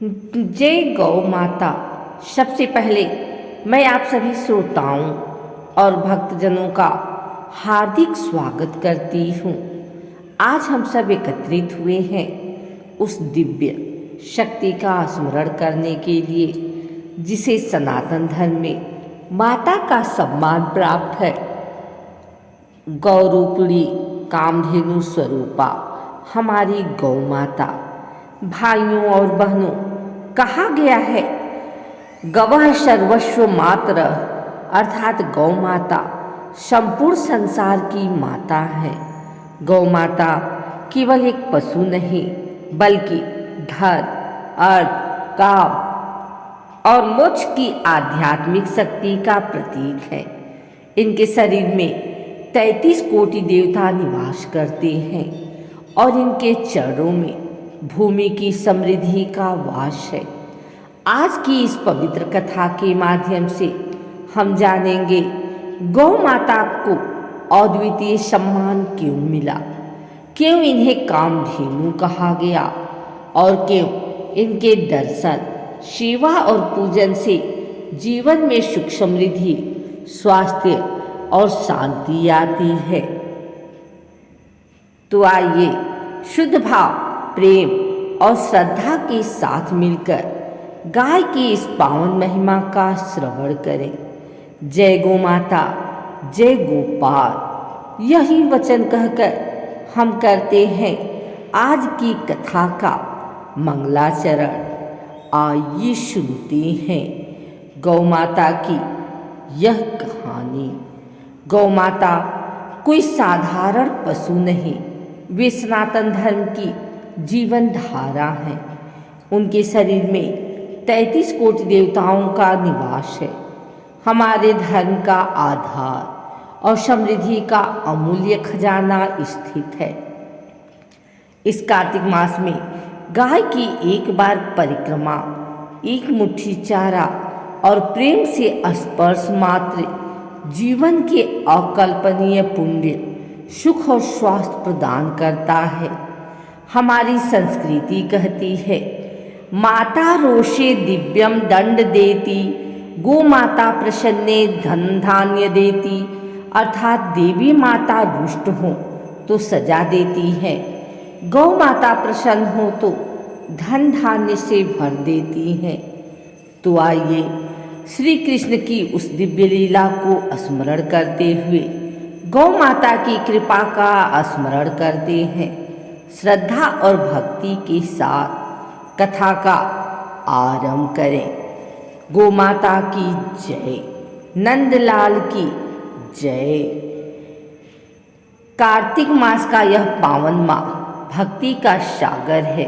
जय गौ माता। सबसे पहले मैं आप सभी श्रोताओं और भक्तजनों का हार्दिक स्वागत करती हूँ। आज हम सब एकत्रित हुए हैं उस दिव्य शक्ति का स्मरण करने के लिए जिसे सनातन धर्म में माता का सम्मान प्राप्त है। गौरूपिणी कामधेनु स्वरूपा हमारी गौ माता। भाइयों और बहनों, कहा गया है गवः सर्वस्व मात्र, अर्थात गौ माता संपूर्ण संसार की माता है। गौ माता केवल एक पशु नहीं बल्कि धर्म, अर्थ, काम और मोक्ष की आध्यात्मिक शक्ति का प्रतीक है। इनके शरीर में 33 कोटि देवता निवास करते हैं और इनके चरणों में भूमि की समृद्धि का वास है। आज की इस पवित्र कथा के माध्यम से हम जानेंगे गौ माता को अद्वितीय सम्मान क्यों मिला, क्यों इन्हें कामधेनु कहा गया और क्यों इनके दर्शन, सेवा और पूजन से जीवन में सुख, समृद्धि, स्वास्थ्य और शांति आती है। तो आइए शुद्ध भाव, प्रेम और श्रद्धा के साथ मिलकर गाय की इस पावन महिमा का श्रवण करें। जय गौ माता, जय गोपाल, यही वचन कहकर हम करते हैं आज की कथा का मंगलाचरण। आइए सुनते हैं गौ माता की यह कहानी। गौ माता कोई साधारण पशु नहीं, वे सनातन धर्म की जीवन धारा है। उनके शरीर में 33 कोटि देवताओं का निवास है। हमारे धर्म का आधार और समृद्धि का अमूल्य खजाना स्थित है। इस कार्तिक मास में गाय की एक बार परिक्रमा, एक मुट्ठी चारा और प्रेम से स्पर्श मात्र जीवन के अकल्पनीय पुण्य, सुख और स्वास्थ्य प्रदान करता है। हमारी संस्कृति कहती है माता रोषे दिव्यम दंड देती, गो माता प्रसन्ने धन धान्य देती, अर्थात देवी माता रुष्ट हो तो सजा देती है, गौ माता प्रसन्न हो तो धन धान्य से भर देती है। तो आइए श्री कृष्ण की उस दिव्य लीला को स्मरण करते हुए गौ माता की कृपा का स्मरण करते हैं। श्रद्धा और भक्ति के साथ कथा का आरंभ करें। गौ माता की जय, नंदलाल की जय। कार्तिक मास का यह पावन माह भक्ति का सागर है।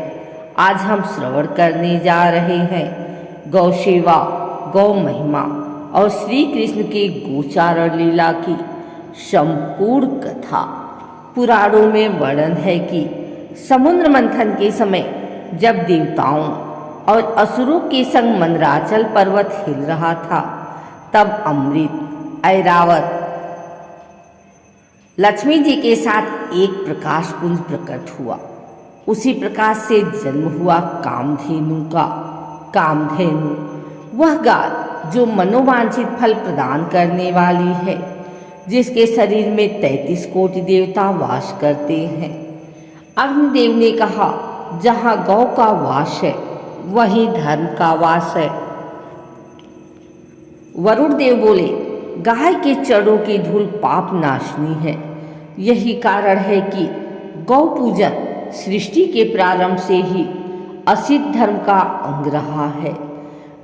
आज हम श्रवण करने जा रहे हैं गौ सेवा, गौ महिमा और श्री कृष्ण के गोचारण लीला की संपूर्ण कथा। पुराणों में वर्णन है कि समुद्र मंथन के समय जब देवताओं और असुरों के संग मंदराचल पर्वत हिल रहा था, तब अमृत ऐरावत लक्ष्मी जी के साथ एक प्रकाश पुंज प्रकट हुआ। उसी प्रकाश से जन्म हुआ कामधेनु का। कामधेनु वह गाय जो मनोवांछित फल प्रदान करने वाली है, जिसके शरीर में 33 कोटि देवता वास करते हैं। अग्निदेव ने कहा, जहाँ गौ का वास है वहीं धर्म का वास है। वरुण देव बोले, गाय के चरणों की धूल पाप नाशनी है। यही कारण है कि गौ पूजन सृष्टि के प्रारंभ से ही असिद्ध धर्म का अंग रहा है।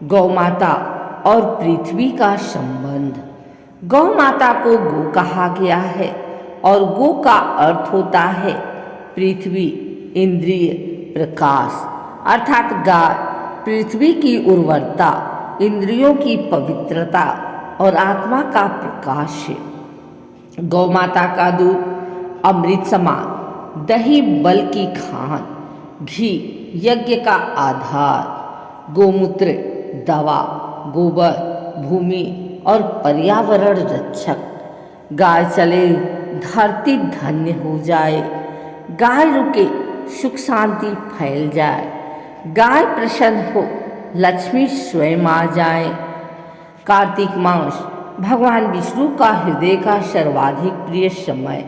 गौ माता और पृथ्वी का संबंध। गौ माता को गो कहा गया है और गो का अर्थ होता है पृथ्वी, इंद्रिय, प्रकाश, अर्थात गाय पृथ्वी की उर्वरता, इंद्रियों की पवित्रता और आत्मा का प्रकाश है। गौ माता का दूध अमृत समान, दही बल की खान, घी यज्ञ का आधार, गोमूत्र दवा, गोबर भूमि और पर्यावरण रक्षक। गाय चले धरती धन्य हो जाए, गाय रुके सुख शांति फैल जाए। गाय प्रसन्न हो लक्ष्मी स्वयं आ जाए। कार्तिक मास भगवान विष्णु का हृदय का सर्वाधिक प्रिय समय।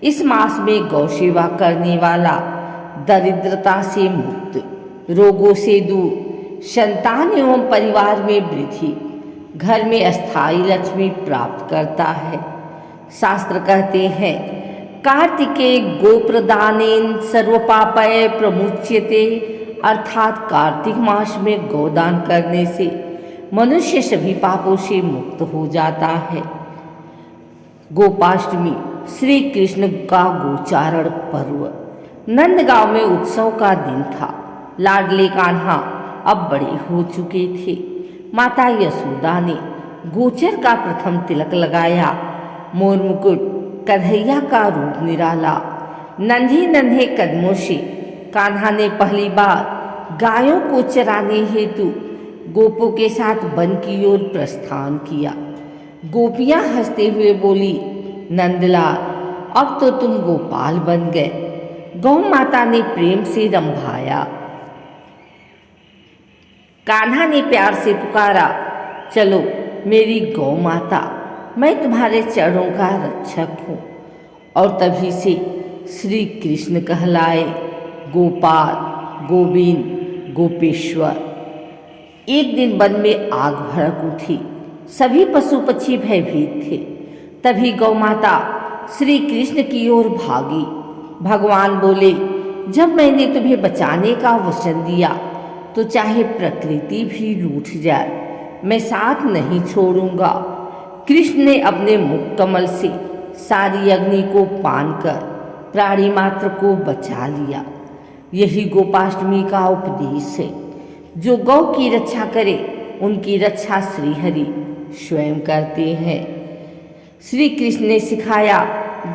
इस मास में गौ सेवा करने वाला दरिद्रता से मुक्त, रोगों से दूर, संतान एवं परिवार में वृद्धि, घर में अस्थायी लक्ष्मी प्राप्त करता है। शास्त्र कहते हैं, कार्तिके गोप्रदानेन सर्वपापय प्रमुच्यते, अर्थात कार्तिक मास में गोदान करने से मनुष्य सभी पापों से मुक्त हो जाता है। गोपाष्टमी श्री कृष्ण का गोचारण पर्व। नंदगांव में उत्सव का दिन था। लाडले कान्हा अब बड़े हो चुके थे। माता यशोदा ने गोचर का प्रथम तिलक लगाया। मोर मुकुट कन्हैया का रूप निराला। नन्हे नन्हे कदमों से कान्हा ने पहली बार गायों को चराने हेतु गोपों के साथ वन की ओर प्रस्थान किया। गोपियां हंसते हुए बोली, नंदलाल अब तो तुम गोपाल बन गए। गौ माता ने प्रेम से रंभाया। कान्हा ने प्यार से पुकारा, चलो मेरी गौ माता, मैं तुम्हारे चरणों का रक्षक हूँ। और तभी से श्री कृष्ण कहलाए गोपाल, गोविंद, गोपेश्वर। एक दिन वन में आग भड़क उठी। सभी पशु पक्षी भयभीत थे। तभी गौ माता श्री कृष्ण की ओर भागी। भगवान बोले, जब मैंने तुम्हें बचाने का वचन दिया तो चाहे प्रकृति भी रूठ जाए, मैं साथ नहीं छोड़ूंगा। कृष्ण ने अपने मुख कमल से सारी अग्नि को पान कर प्राणी मात्र को बचा लिया। यही गोपाष्टमी का उपदेश है। जो गौ की रक्षा करे उनकी रक्षा श्रीहरि स्वयं करते हैं। श्री कृष्ण ने सिखाया,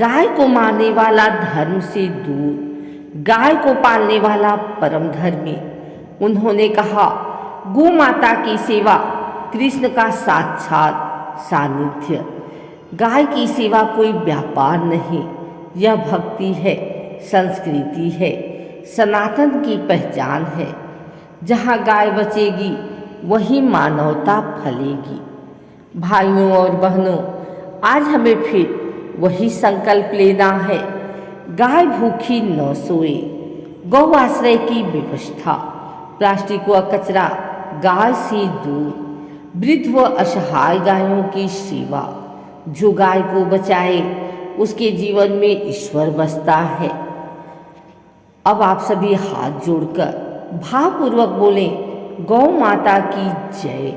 गाय को मारने वाला धर्म से दूर, गाय को पालने वाला परम धर्मी। उन्होंने कहा, गौ माता की सेवा कृष्ण का साक्षात सानिध्य। गाय की सेवा कोई व्यापार नहीं, यह भक्ति है, संस्कृति है, सनातन की पहचान है। जहाँ गाय बचेगी वही मानवता फलेगी। भाइयों और बहनों, आज हमें फिर वही संकल्प लेना है। गाय भूखी न सोए, गौ आश्रय की व्यवस्था, प्लास्टिक व कचरा गाय से दूर, वृद्ध व असहाय गायों की सेवा। जो गाय को बचाए उसके जीवन में ईश्वर बसता है। अब आप सभी हाथ जोड़कर भावपूर्वक बोलें, गौ माता की जय,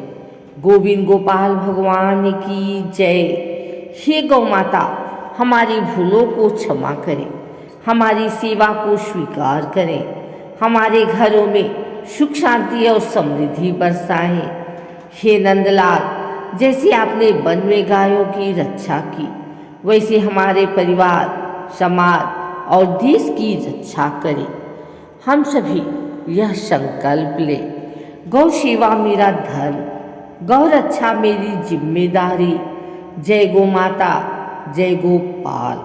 गोविंद गोपाल भगवान की जय। हे गौ माता, हमारी भूलों को क्षमा करें, हमारी सेवा को स्वीकार करें, हमारे घरों में सुख शांति और समृद्धि बरसाएं। हे नंदलाल, जैसे आपने वन में गायों की रक्षा की, वैसे हमारे परिवार, समाज और देश की रक्षा करें। हम सभी यह संकल्प ले, गौ सेवा मेरा धर्म, गौ रक्षा मेरी जिम्मेदारी। जय गौ माता, जय गोपाल।